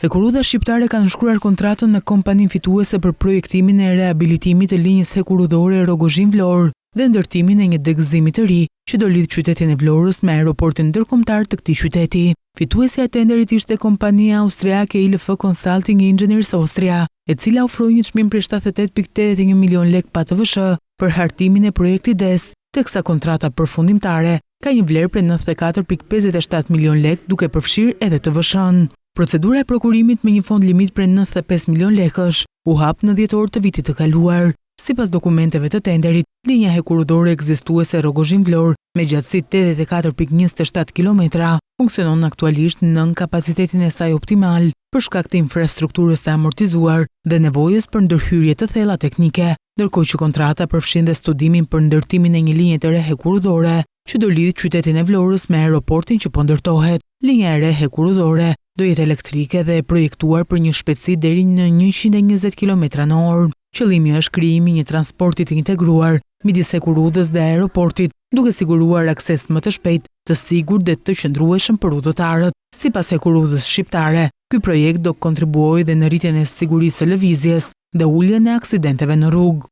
Hekurudha shqiptare kanë shkruar kontratën me kompaninë fituese për projektimin e reabilitimit të linjës hekurudhore Rogozhin-Vlorë dhe ndërtimin e një degëzimi të ri që do lidh qytetin e Vlorës me aeroportin ndërkombëtar të këtij qyteti. Fituesja e tenderit ishte kompania austriake ILF Consulting Engineers Austria, e cila ofroi një çmim prej 78.81 milion lek PATVSH për hartimin e projektit DES, teksa kontrata përfundimtare ka një vlerë prej 94.57 milion lek, duke përfshirë edhe TVSH-n. Procedura e prokurimit me një fond limit prej 95 milion lekësh u hap në dhjetor të vitit të kaluar. Sipas dokumenteve të tenderit, linja hekurudhore ekzistuese Rogozhin-Vlorë me gjatësi 84.27 kilometra funksionon aktualisht nën kapacitetin e saj optimal për shkak të infrastrukturës së amortizuar dhe nevojës për ndërhyrje të thella teknike, ndërkohë që kontrata përfshin dhe studimin për ndërtimin e një linje të re hekurudhore që do lidh qytetin e Vlorës me aeroportin që po ndërtohet. Linja e re hekurudhore do jetë elektrike dhe e projektuar për një shpejtësi deri në 120 km/h. Qëllimi është krijimi i një transporti të integruar midis hekurudhës dhe aeroportit, duke siguruar akses më të shpejtë, të sigurt dhe të qëndrueshëm për udhëtarët. Sipas hekurudhës shqiptare, ky projekt do kontribuojë dhe në rritjen e sigurisë së lëvizjes dhe uljen e aksidenteve në rrugë.